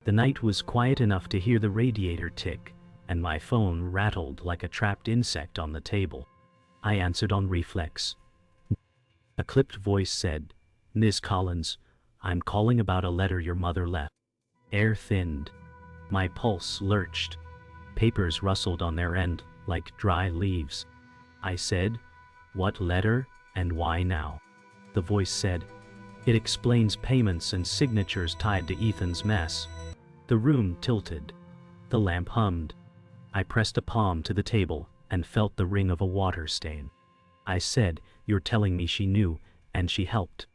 The night was quiet enough to hear the radiator tick, and my phone rattled like a trapped insect on the table. I answered on reflex. A clipped voice said, "Miss Collins, I'm calling about a letter your mother left." Air thinned. My pulse lurched. Papers rustled on their end like dry leaves. I said, "What letter and why now?" The voice said, "It explains payments and signatures tied to Ethan's mess." The room tilted. The lamp hummed. I pressed a palm to the table and felt the ring of a water stain. I said, "You're telling me she knew, and she helped."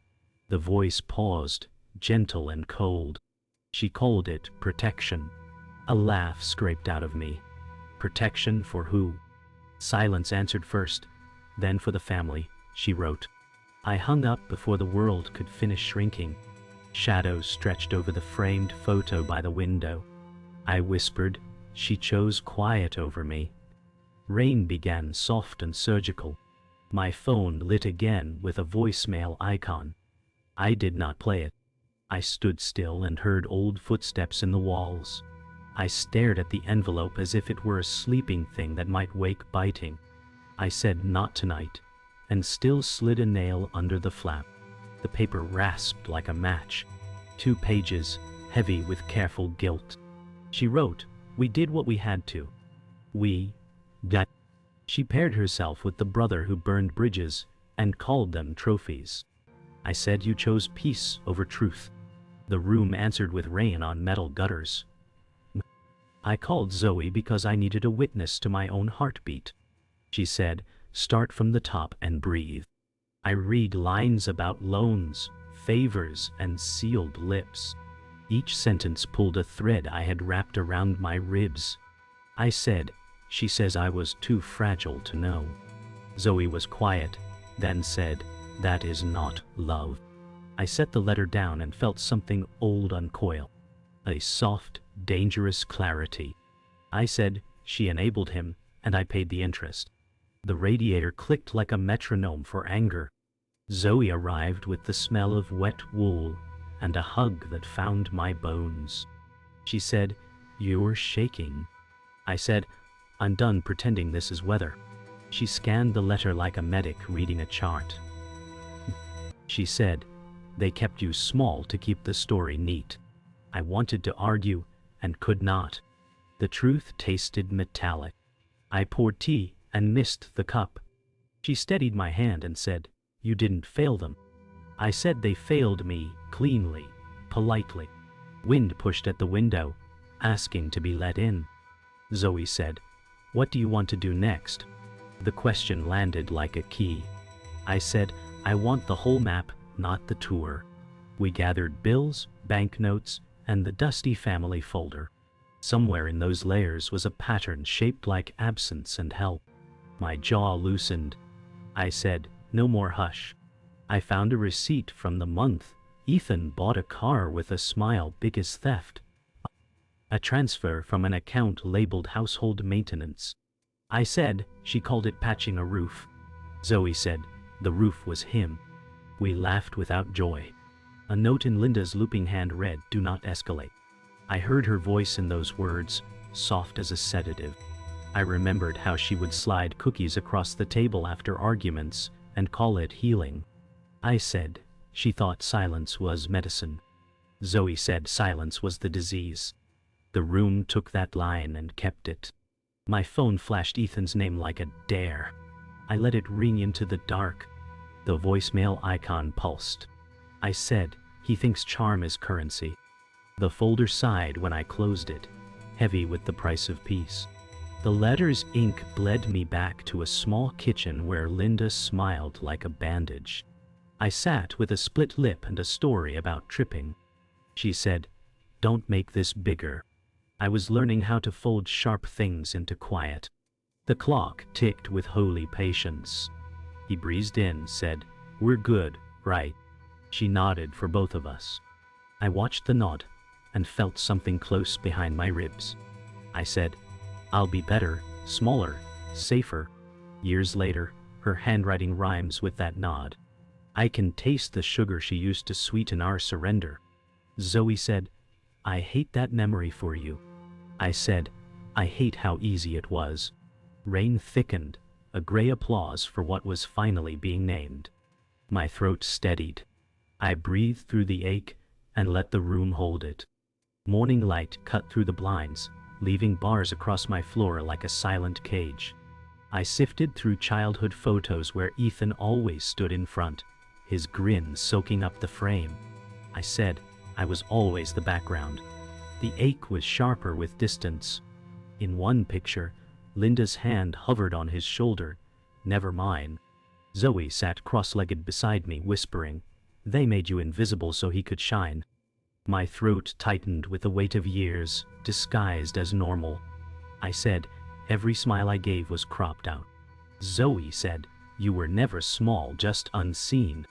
The voice paused, gentle and cold. She called it protection. A laugh scraped out of me. Protection for who? Silence answered first, then for the family, she wrote. I hung up before the world could finish shrinking. Shadows stretched over the framed photo by the window. I whispered, "She chose quiet over me." Rain began soft and surgical. My phone lit again with a voicemail icon. I did not play it. I stood still and heard old footsteps in the walls. I stared at the envelope as if it were a sleeping thing that might wake biting. I said, "Not tonight," and still slid a nail under the flap. The paper rasped like a match. 2 pages, heavy with careful guilt. She wrote, "We did what we had to. We got." She paired herself with the brother who burned bridges and called them trophies. I said, "You chose peace over truth." The room answered with rain on metal gutters. I called Zoe because I needed a witness to my own heartbeat. She said, "Start from the top and breathe." I read lines about loans, favors, and sealed lips. Each sentence pulled a thread I had wrapped around my ribs. I said, "She says I was too fragile to know." Zoe was quiet, then said, "That is not love." I set the letter down and felt something old uncoil. A soft, dangerous clarity. I said, "She enabled him, and I paid the interest." The radiator clicked like a metronome for anger. Zoe arrived with the smell of wet wool and a hug that found my bones. She said, "You're shaking." I said, "I'm done pretending this is weather." She scanned the letter like a medic reading a chart. She said, "They kept you small to keep the story neat." I wanted to argue and could not. The truth tasted metallic. I poured tea and missed the cup. She steadied my hand and said, "You didn't fail them." I said they failed me cleanly, politely. Wind pushed at the window, asking to be let in. Zoe said, "What do you want to do next?" The question landed like a key. I said, "I want the whole map, not the tour." We gathered bills, banknotes, and the dusty family folder. Somewhere in those layers was a pattern shaped like absence and help. My jaw loosened. I said, "No more hush." I found a receipt from the month Ethan bought a car with a smile big as theft. A transfer from an account labeled household maintenance. I said, "She called it patching a roof." Zoe said, "The roof was him." We laughed without joy. A note in Linda's looping hand read, "Do not escalate." I heard her voice in those words, soft as a sedative. I remembered how she would slide cookies across the table after arguments and call it healing. I said, "She thought silence was medicine." Zoe said silence was the disease. The room took that line and kept it. My phone flashed Ethan's name like a dare. I let it ring into the dark. The voicemail icon pulsed. I said, "He thinks charm is currency." The folder sighed when I closed it, heavy with the price of peace. The letter's ink bled me back to a small kitchen where Linda smiled like a bandage. I sat with a split lip and a story about tripping. She said, "Don't make this bigger." I was learning how to fold sharp things into quiet. The clock ticked with holy patience. He breezed in, said, "We're good, right?" She nodded for both of us. I watched the nod and felt something close behind my ribs. I said, "I'll be better, smaller, safer." Years later, her handwriting rhymes with that nod. I can taste the sugar she used to sweeten our surrender. Zoe said, I hate that memory for you. I said, I hate how easy it was. Rain thickened, a gray applause for what was finally being named. My throat steadied. I breathed through the ache and let the room hold it. Morning light cut through the blinds, leaving bars across my floor like a silent cage. I sifted through childhood photos where Ethan always stood in front, his grin soaking up the frame. I said, I was always the background. The ache was sharper with distance. In one picture, Linda's hand hovered on his shoulder, never mine. Zoe sat cross-legged beside me, whispering, "They made you invisible so he could shine." My throat tightened with the weight of years, disguised as normal. I said, every smile I gave was cropped out. Zoe said, you were never small, just unseen.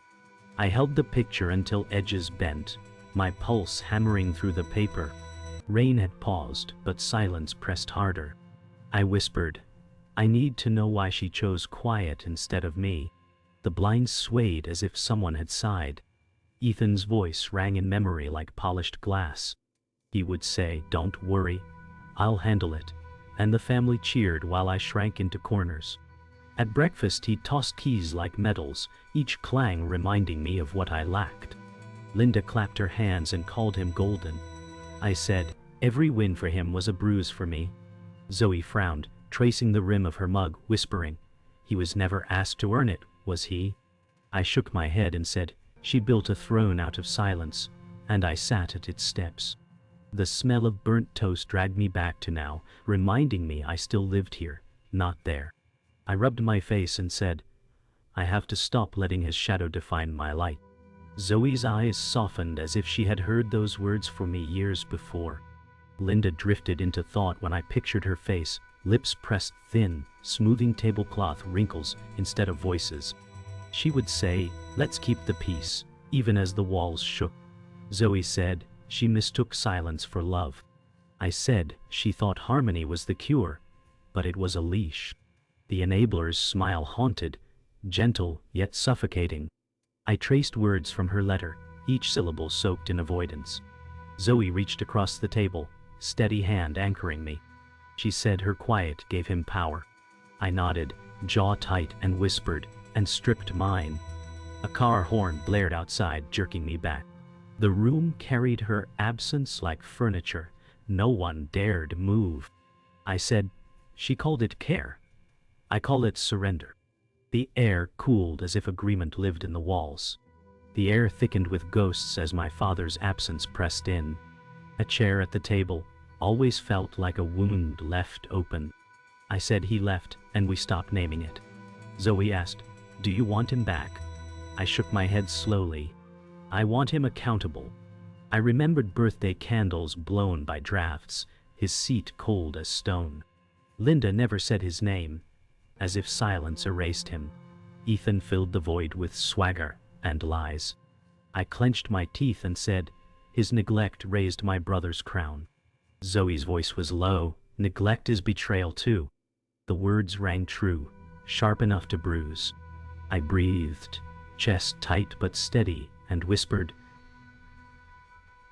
I held the picture until edges bent, my pulse hammering through the paper. Rain had paused, but silence pressed harder. I whispered, I need to know why she chose quiet instead of me. The blinds swayed as if someone had sighed. Ethan's voice rang in memory like polished glass. He would say, don't worry, I'll handle it, and the family cheered while I shrank into corners. At breakfast he tossed keys like medals, each clang reminding me of what I lacked. Linda clapped her hands and called him golden. I said, every win for him was a bruise for me. Zoe frowned, tracing the rim of her mug, whispering, he was never asked to earn it, was he? I shook my head and said, she built a throne out of silence, and I sat at its steps. The smell of burnt toast dragged me back to now, reminding me I still lived here, not there. I rubbed my face and said, I have to stop letting his shadow define my light. Zoe's eyes softened as if she had heard those words from me years before. Linda drifted into thought when I pictured her face, lips pressed thin, smoothing tablecloth wrinkles instead of voices. She would say, let's keep the peace, even as the walls shook. Zoe said, she mistook silence for love. I said, she thought harmony was the cure, but it was a leash. The enabler's smile haunted, gentle yet suffocating. I traced words from her letter, each syllable soaked in avoidance. Zoe reached across the table, steady hand anchoring me. She said her quiet gave him power. I nodded, jaw tight, and whispered, and stripped mine. A car horn blared outside, jerking me back. The room carried her absence like furniture. No one dared move. I said, she called it care. I call it surrender. The air cooled as if agreement lived in the walls. The air thickened with ghosts as my father's absence pressed in. A chair at the table always felt like a wound left open. I said he left, and we stopped naming it. Zoe asked, do you want him back? I shook my head slowly. I want him accountable. I remembered birthday candles blown by drafts, his seat cold as stone. Linda never said his name, as if silence erased him. Ethan filled the void with swagger and lies. I clenched my teeth and said, his neglect raised my brother's crown. Zoe's voice was low. Neglect is betrayal too. The words rang true, sharp enough to bruise. I breathed, chest tight but steady, and whispered,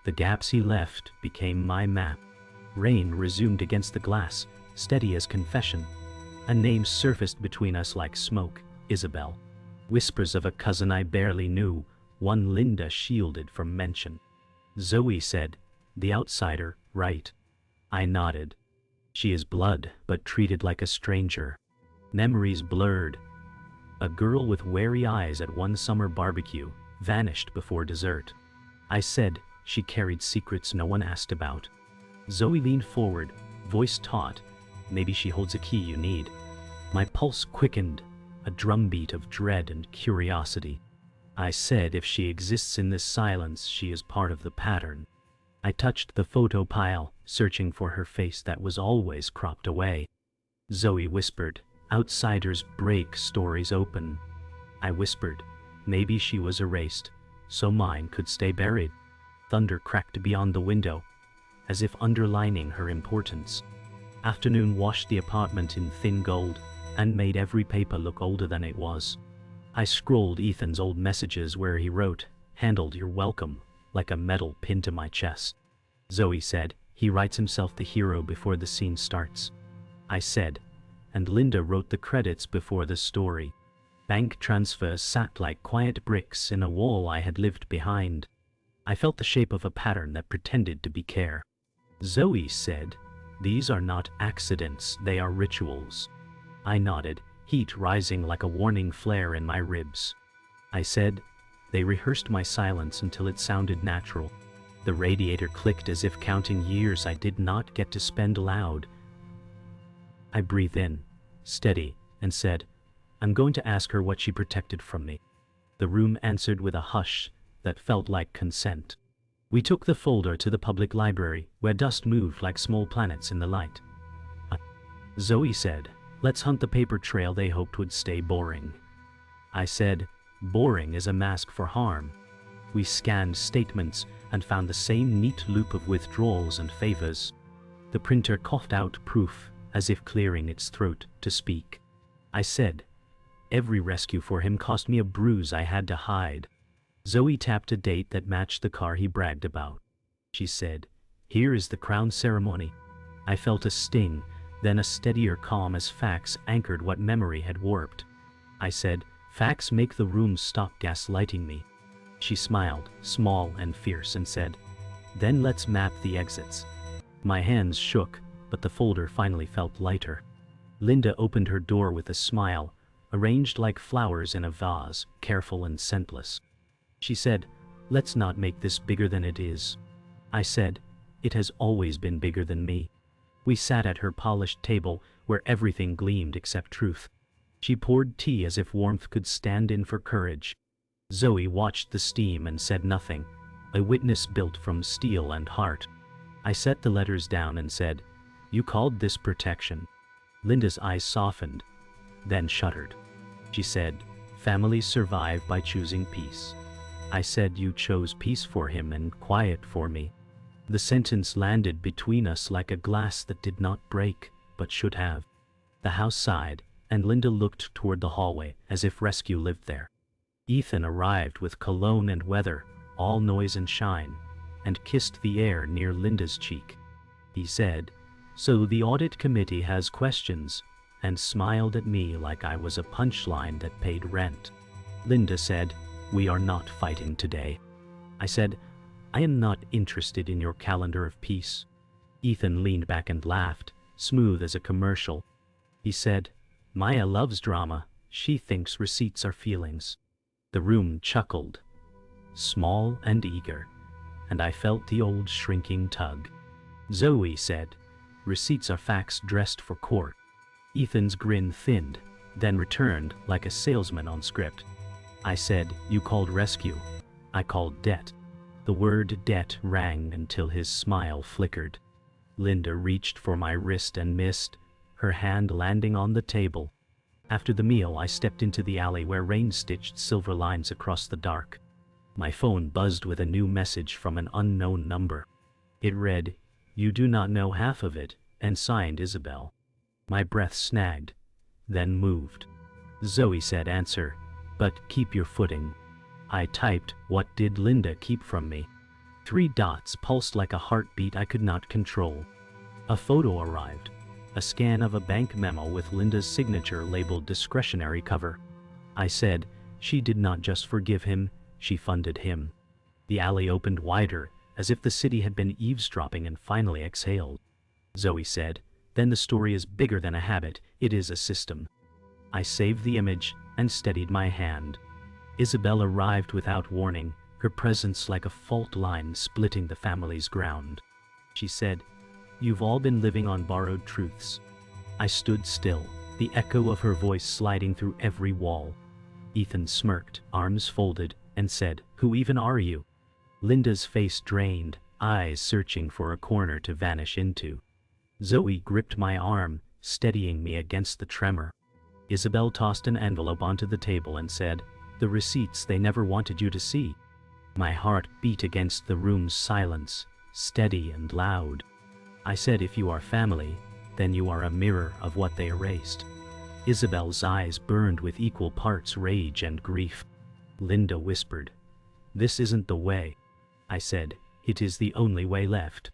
the gaps he left became my map. Rain resumed against the glass, steady as confession. A name surfaced between us like smoke, Isabel. Whispers of a cousin I barely knew, one Linda shielded from mention. Zoe said, the outsider, right? I nodded. She is blood, but treated like a stranger. Memories blurred. A girl with wary eyes at one summer barbecue vanished before dessert. I said, she carried secrets no one asked about. Zoe leaned forward, voice taut. Maybe she holds a key you need. My pulse quickened, a drumbeat of dread and curiosity. I said, if she exists in this silence, she is part of the pattern. I touched the photo pile, searching for her face that was always cropped away. Zoe whispered, outsiders break stories open. I whispered, maybe she was erased, so mine could stay buried. Thunder cracked beyond the window, as if underlining her importance. Afternoon washed the apartment in thin gold and made every paper look older than it was. I scrolled Ethan's old messages where he wrote, handled you're welcome, like a medal pinned to my chest. Zoe said, he writes himself the hero before the scene starts. I said, and Linda wrote the credits before the story. Bank transfers sat like quiet bricks in a wall I had lived behind. I felt the shape of a pattern that pretended to be care. Zoe said, these are not accidents, they are rituals. I nodded, heat rising like a warning flare in my ribs. I said, they rehearsed my silence until it sounded natural. The radiator clicked as if counting years I did not get to spend loud. I breathed in, steady, and said, I'm going to ask her what she protected from me. The room answered with a hush that felt like consent. We took the folder to the public library, where dust moved like small planets in the light. Zoe said, let's hunt the paper trail they hoped would stay boring. I said, boring is a mask for harm. We scanned statements and found the same neat loop of withdrawals and favors. The printer coughed out proof, as if clearing its throat to speak. I said, every rescue for him cost me a bruise I had to hide. Zoe tapped a date that matched the car he bragged about. She said, here is the crown ceremony. I felt a sting, then a steadier calm as facts anchored what memory had warped. I said, facts make the room stop gaslighting me. She smiled, small and fierce, and said, then let's map the exits. My hands shook, but the folder finally felt lighter. Linda opened her door with a smile, arranged like flowers in a vase, careful and scentless. She said, let's not make this bigger than it is. I said, it has always been bigger than me. We sat at her polished table where everything gleamed except truth. She poured tea as if warmth could stand in for courage. Zoe watched the steam and said nothing, a witness built from steel and heart. I set the letters down and said, you called this protection. Linda's eyes softened, then shuddered. She said, families survive by choosing peace. I said, you chose peace for him and quiet for me. The sentence landed between us like a glass that did not break, but should have. The house sighed, and Linda looked toward the hallway as if rescue lived there. Ethan arrived with cologne and weather, all noise and shine, and kissed the air near Linda's cheek. He said, so the audit committee has questions, and smiled at me like I was a punchline that paid rent. Linda said, we are not fighting today. I said, I am not interested in your calendar of peace. Ethan leaned back and laughed, smooth as a commercial. He said, Maya loves drama. She thinks receipts are feelings. The room chuckled, small and eager, and I felt the old shrinking tug. Zoe said, receipts are facts dressed for court. Ethan's grin thinned, then returned like a salesman on script. I said, you called rescue. I called debt. The word debt rang until his smile flickered. Linda reached for my wrist and missed, her hand landing on the table. After the meal, I stepped into the alley where rain stitched silver lines across the dark. My phone buzzed with a new message from an unknown number. It read, you do not know half of it, and signed Isabel. My breath snagged, then moved. Zoe said, answer, but keep your footing. I typed, what did Linda keep from me? 3 dots pulsed like a heartbeat I could not control. A photo arrived, a scan of a bank memo with Linda's signature labeled discretionary cover. I said, she did not just forgive him, she funded him. The alley opened wider, as if the city had been eavesdropping and finally exhaled. Zoe said, then the story is bigger than a habit, it is a system. I saved the image and steadied my hand. Isabel arrived without warning, her presence like a fault line splitting the family's ground. She said, you've all been living on borrowed truths. I stood still, the echo of her voice sliding through every wall. Ethan smirked, arms folded, and said, who even are you? Linda's face drained, eyes searching for a corner to vanish into. Zoe gripped my arm, steadying me against the tremor. Isabel tossed an envelope onto the table and said, the receipts they never wanted you to see. My heart beat against the room's silence, steady and loud. I said, if you are family, then you are a mirror of what they erased. Isabel's eyes burned with equal parts rage and grief. Linda whispered, this isn't the way. I said, it is the only way left.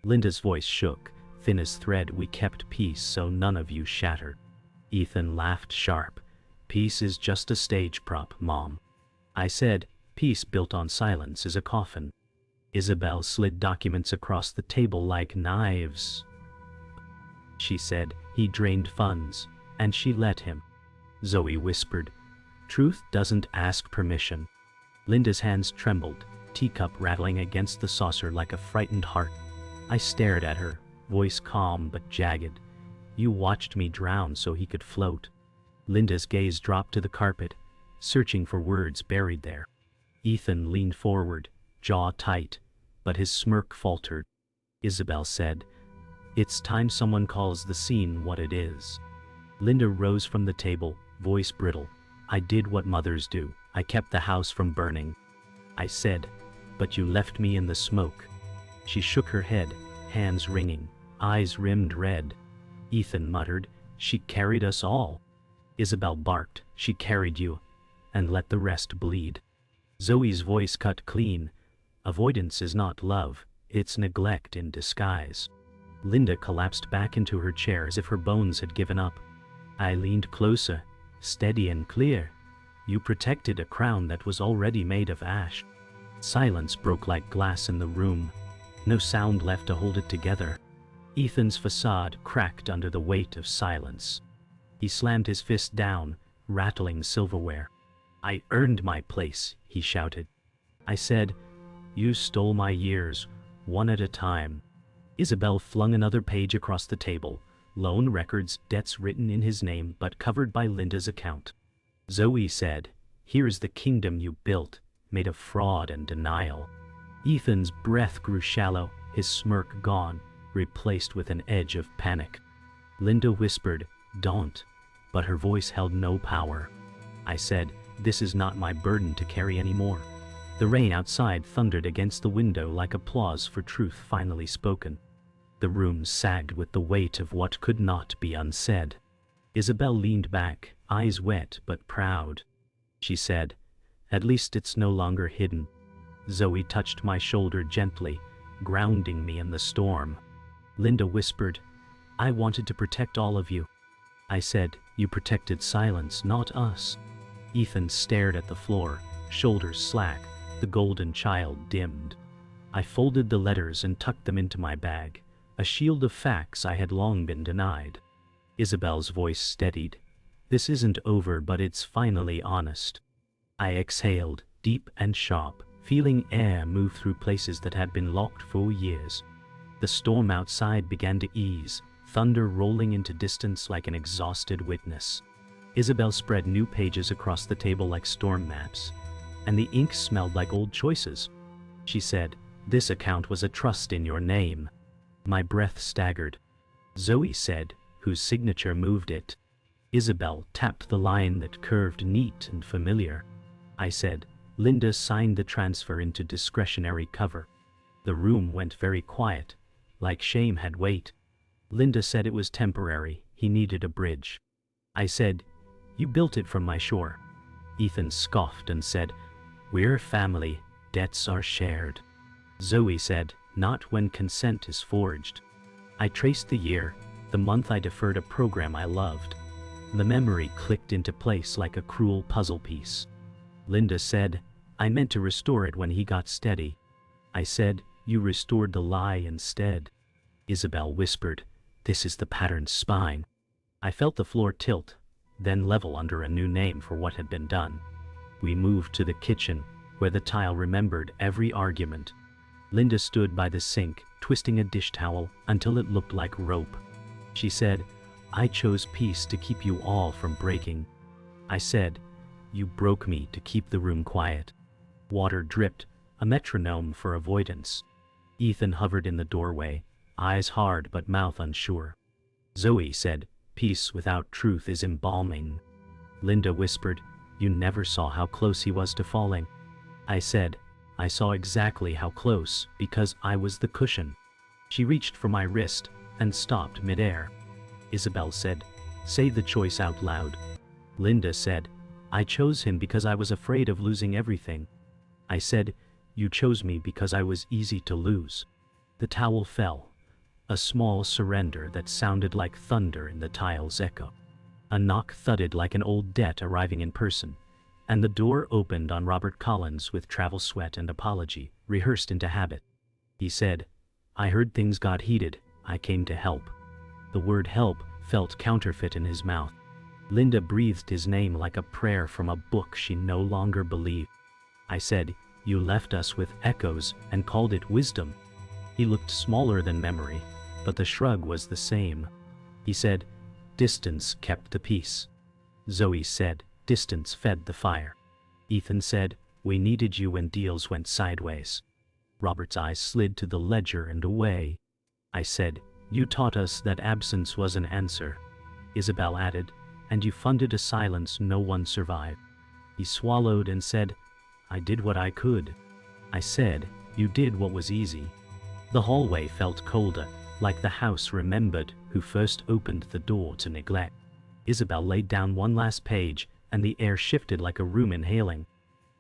Linda's voice shook, thin as thread. We kept peace so none of you shattered. Ethan laughed sharp. Peace is just a stage prop, Mom. I said, peace built on silence is a coffin. Isabel slid documents across the table like knives. She said, he drained funds, and she let him. Zoe whispered, truth doesn't ask permission. Linda's hands trembled, teacup rattling against the saucer like a frightened heart. I stared at her, voice calm but jagged. You watched me drown so he could float. Linda's gaze dropped to the carpet, searching for words buried there. Ethan leaned forward, jaw tight, but his smirk faltered. Isabel said, it's time someone calls the scene what it is. Linda rose from the table, voice brittle. I did what mothers do. I kept the house from burning. I said, but you left me in the smoke. She shook her head, hands wringing, eyes rimmed red. Ethan muttered, she carried us all. Isabel barked, she carried you, and let the rest bleed. Zoe's voice cut clean. Avoidance is not love, it's neglect in disguise. Linda collapsed back into her chair as if her bones had given up. I leaned closer, steady and clear. You protected a crown that was already made of ash. Silence broke like glass in the room. No sound left to hold it together. Ethan's facade cracked under the weight of silence. He slammed his fist down, rattling silverware. I earned my place, he shouted. I said, you stole my years, one at a time. Isabel flung another page across the table. Loan records, debts written in his name but covered by Linda's account. Zoe said, here's the kingdom you built, made of fraud and denial. Ethan's breath grew shallow, his smirk gone, replaced with an edge of panic. Linda whispered, don't, but her voice held no power. I said, this is not my burden to carry anymore. The rain outside thundered against the window like applause for truth finally spoken. The room sagged with the weight of what could not be unsaid. Isabel leaned back, eyes wet but proud. She said, at least it's no longer hidden. Zoe touched my shoulder gently, grounding me in the storm. Linda whispered, I wanted to protect all of you. I said, you protected silence, not us. Ethan stared at the floor, shoulders slack, the golden child dimmed. I folded the letters and tucked them into my bag, a shield of facts I had long been denied. Isabel's voice steadied. This isn't over, but it's finally honest. I exhaled, deep and sharp, feeling air move through places that had been locked for years. The storm outside began to ease, thunder rolling into distance like an exhausted witness. Isabel spread new pages across the table like storm maps, and the ink smelled like old choices. She said, this account was a trust in your name. My breath staggered. Zoe said, whose signature moved it. Isabel tapped the line that curved neat and familiar. I said, Linda signed the transfer into discretionary cover. The room went very quiet, like shame had weight. Linda said it was temporary, he needed a bridge. I said, you built it from my shore. Ethan scoffed and said, we're family, debts are shared. Zoe said, not when consent is forged. I traced the year, the month I deferred a program I loved. The memory clicked into place like a cruel puzzle piece. Linda said, I meant to restore it when he got steady. I said, you restored the lie instead. Isabel whispered, this is the pattern's spine. I felt the floor tilt, then level under a new name for what had been done. We moved to the kitchen, where the tile remembered every argument. Linda stood by the sink, twisting a dish towel until it looked like rope. She said, I chose peace to keep you all from breaking. I said, you broke me to keep the room quiet. Water dripped, a metronome for avoidance. Ethan hovered in the doorway, eyes hard but mouth unsure. Zoe said, peace without truth is embalming. Linda whispered, you never saw how close he was to falling. I said, I saw exactly how close, because I was the cushion. She reached for my wrist and stopped midair. Isabel said, say the choice out loud. Linda said, I chose him because I was afraid of losing everything. I said, you chose me because I was easy to lose. The towel fell, A small surrender that sounded like thunder in the tile's echo. A knock thudded like an old debt arriving in person, and the door opened on Robert Collins with travel sweat and apology, rehearsed into habit. He said, "I heard things got heated, I came to help." The word help felt counterfeit in his mouth. Linda breathed his name like a prayer from a book she no longer believed. I said, "You left us with echoes and called it wisdom." He looked smaller than memory, but the shrug was the same. He said, "Distance kept the peace." Zoe said, "Distance fed the fire." Ethan said, "We needed you when deals went sideways." Robert's eyes slid to the ledger and away. I said, "You taught us that absence was an answer." Isabel added, "And you funded a silence no one survived." He swallowed and said, "I did what I could." I said, "You did what was easy." The hallway felt colder, like the house remembered who first opened the door to neglect. Isabel laid down one last page, and the air shifted like a room inhaling.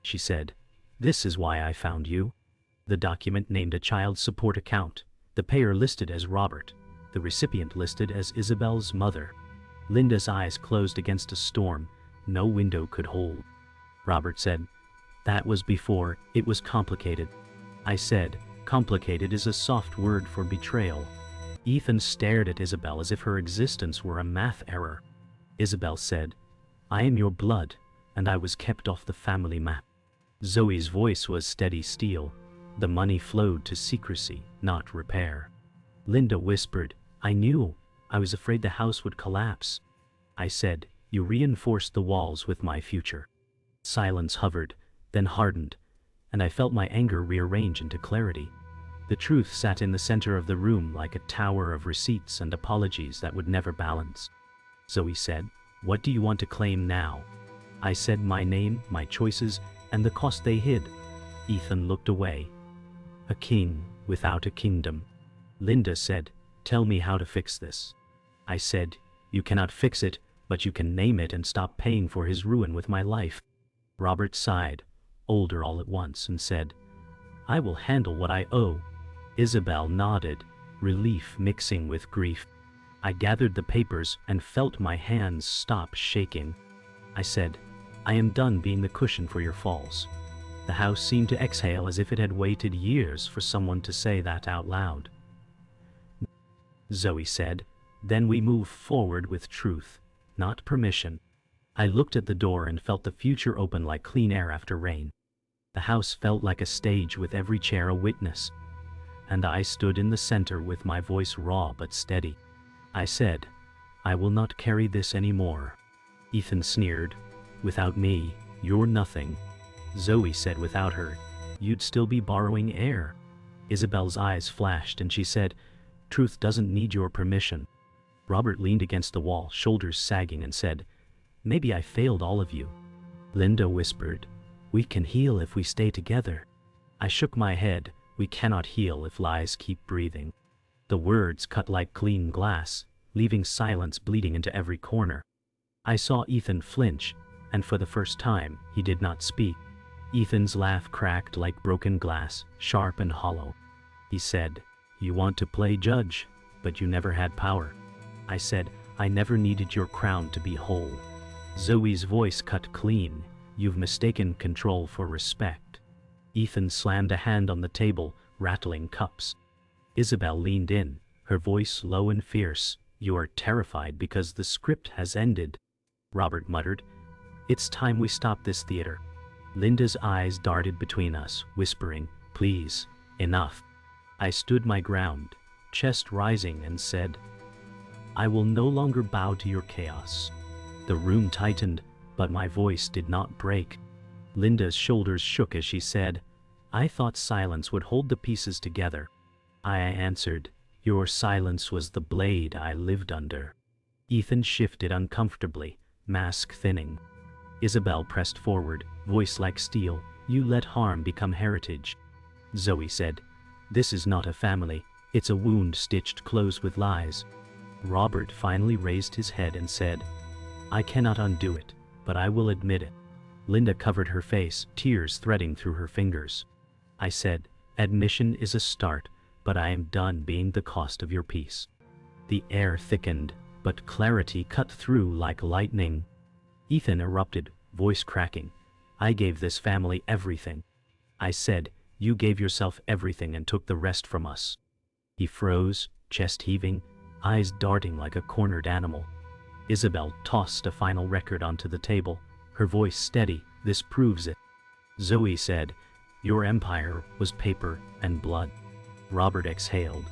She said, "This is why I found you." The document named a child support account, the payer listed as Robert, the recipient listed as Isabel's mother. Linda's eyes closed against a storm no window could hold. Robert said, "That was before it was complicated." I said, "Complicated is a soft word for betrayal." Ethan stared at Isabel as if her existence were a math error. Isabel said, "I am your blood, and I was kept off the family map." Zoe's voice was steady steel. The money flowed to secrecy, not repair. Linda whispered, "I knew. I was afraid the house would collapse." I said, "You reinforced the walls with my future." Silence hovered, then hardened, and I felt my anger rearrange into clarity. The truth sat in the center of the room like a tower of receipts and apologies that would never balance. Zoe said, "What do you want to claim now?" I said my name, my choices, and the cost they hid. Ethan looked away. "A king without a kingdom." Linda said, "Tell me how to fix this." I said, "You cannot fix it, but you can name it and stop paying for his ruin with my life." Robert sighed, older all at once, and said, "I will handle what I owe." Isabel nodded, relief mixing with grief. I gathered the papers and felt my hands stop shaking. I said, "I am done being the cushion for your falls." The house seemed to exhale as if it had waited years for someone to say that out loud. Zoe said, "Then we move forward with truth, not permission." I looked at the door and felt the future open like clean air after rain. The house felt like a stage with every chair a witness, and I stood in the center with my voice raw but steady. I said, "I will not carry this anymore." Ethan sneered, "Without me, you're nothing." Zoe said, "Without her, you'd still be borrowing air." Isabel's eyes flashed and she said, "Truth doesn't need your permission." Robert leaned against the wall, shoulders sagging, and said, "Maybe I failed all of you." Linda whispered, "We can heal if we stay together." I shook my head. We cannot heal if lies keep breathing. The words cut like clean glass, leaving silence bleeding into every corner. I saw Ethan flinch, and for the first time, he did not speak. Ethan's laugh cracked like broken glass, sharp and hollow. He said, "You want to play judge, but you never had power." I said, "I never needed your crown to be whole." Zoe's voice cut clean, "You've mistaken control for respect." Ethan slammed a hand on the table, rattling cups. Isabel leaned in, her voice low and fierce. "You are terrified because the script has ended." Robert muttered, "It's time we stop this theater." Linda's eyes darted between us, whispering, "Please, enough." I stood my ground, chest rising, and said, "I will no longer bow to your chaos." The room tightened, but my voice did not break. Linda's shoulders shook as she said, "I thought silence would hold the pieces together." I answered, "Your silence was the blade I lived under." Ethan shifted uncomfortably, mask thinning. Isabel pressed forward, voice like steel, "You let harm become heritage." Zoe said, "This is not a family, it's a wound stitched closed with lies." Robert finally raised his head and said, "I cannot undo it, but I will admit it." Linda covered her face, tears threading through her fingers. I said, "Admission is a start, but I am done being the cost of your peace. The air thickened, but clarity cut through like lightning. Ethan erupted, voice cracking. I gave this family everything. I said, you gave yourself everything and took the rest from us. He froze, chest heaving, eyes darting like a cornered animal. Isabel tossed a final record onto the table, her voice steady. This proves it. Zoe said, your empire was paper and blood. Robert exhaled,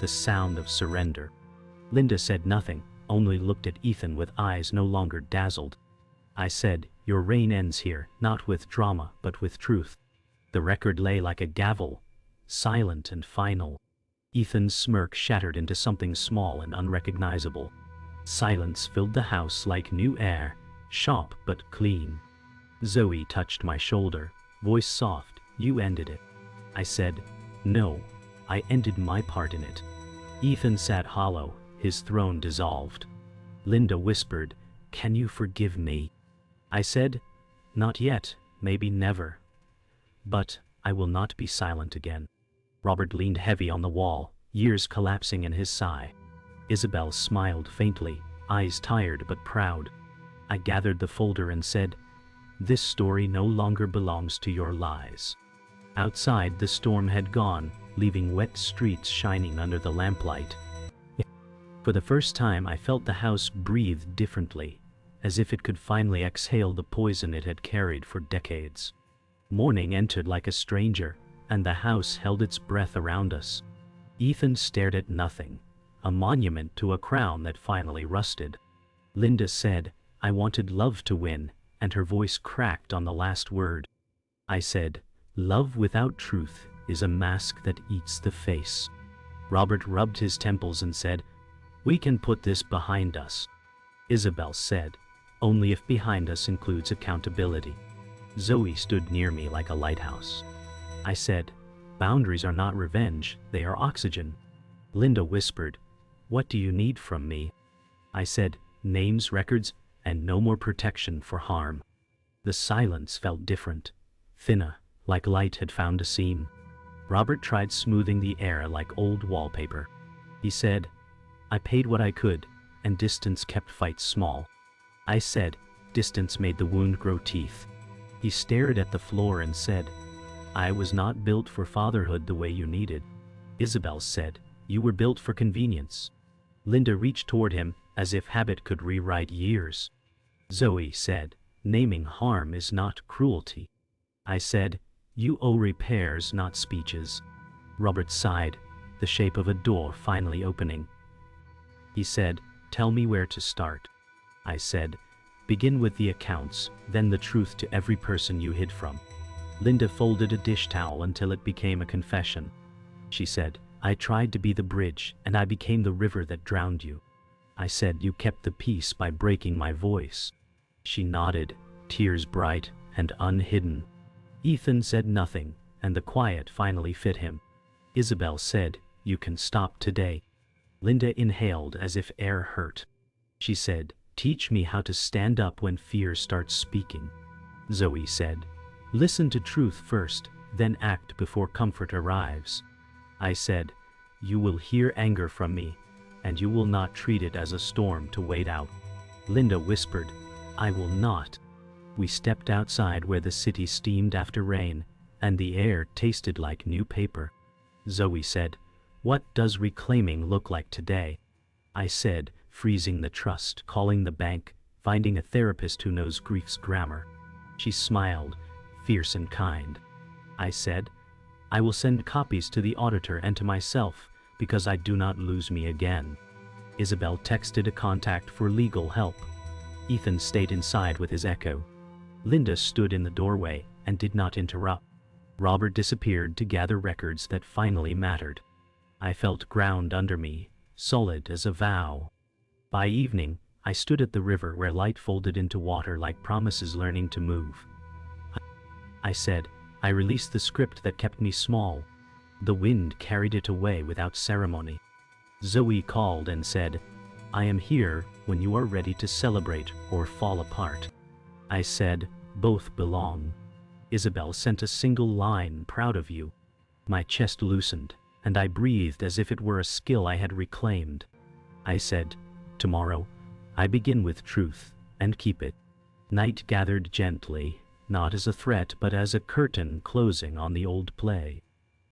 the sound of surrender. Linda said nothing, only looked at Ethan with eyes no longer dazzled. I said, your reign ends here, not with drama, but with truth. The record lay like a gavel, silent and final. Ethan's smirk shattered into something small and unrecognizable. Silence filled the house like new air, sharp but clean. Zoe touched my shoulder, voice soft, you ended it. I said, no, I ended my part in it. Ethan sat hollow, his throne dissolved. Linda whispered, can you forgive me? I said, not yet, maybe never. But I will not be silent again. Robert leaned heavy on the wall, years collapsing in his sigh. Isabel smiled faintly, eyes tired but proud. I gathered the folder and said, this story no longer belongs to your lies. Outside, the storm had gone, leaving wet streets shining under the lamplight. For the first time, I felt the house breathe differently, as if it could finally exhale the poison it had carried for decades. Morning entered like a stranger, and the house held its breath around us. Ethan stared at nothing, a monument to a crown that finally rusted. Linda said, I wanted love to win, and her voice cracked on the last word. I said, love without truth is a mask that eats the face. Robert rubbed his temples and said, we can put this behind us. Isabel said, only if behind us includes accountability. Zoe stood near me like a lighthouse. I said, boundaries are not revenge, they are oxygen. Linda whispered, what do you need from me? I said, names, records, and no more protection for harm. The silence felt different, thinner, like light had found a seam. Robert tried smoothing the air like old wallpaper. He said, I paid what I could, and distance kept fights small. I said, distance made the wound grow teeth. He stared at the floor and said, I was not built for fatherhood the way you needed. Isabel said, you were built for convenience. Linda reached toward him, as if habit could rewrite years. Zoe said, naming harm is not cruelty. I said, you owe repairs, not speeches. Robert sighed, the shape of a door finally opening. He said, tell me where to start. I said, begin with the accounts, then the truth to every person you hid from. Linda folded a dish towel until it became a confession. She said, I tried to be the bridge, and I became the river that drowned you. I said, you kept the peace by breaking my voice. She nodded, tears bright and unhidden. Ethan said nothing, and the quiet finally fit him. Isabel said, you can stop today. Linda inhaled as if air hurt. She said, teach me how to stand up when fear starts speaking. Zoe said, listen to truth first, then act before comfort arrives. I said, you will hear anger from me, and you will not treat it as a storm to wait out. Linda whispered, I will not. We stepped outside where the city steamed after rain, and the air tasted like new paper. Zoe said, what does reclaiming look like today? I said, freezing the trust, calling the bank, finding a therapist who knows grief's grammar. She smiled, fierce and kind. I said, I will send copies to the auditor and to myself, because I do not lose me again. Isabel texted a contact for legal help. Ethan stayed inside with his echo. Linda stood in the doorway and did not interrupt. Robert disappeared to gather records that finally mattered. I felt ground under me, solid as a vow. By evening, I stood at the river where light folded into water like promises learning to move. I said, I released the script that kept me small. The wind carried it away without ceremony. Zoe called and said, I am here when you are ready to celebrate or fall apart. I said, both belong. Isabel sent a single line, proud of you. My chest loosened, and I breathed as if it were a skill I had reclaimed. I said, "Tomorrow, I begin with truth, and keep it." Night gathered gently, not as a threat but as a curtain closing on the old play.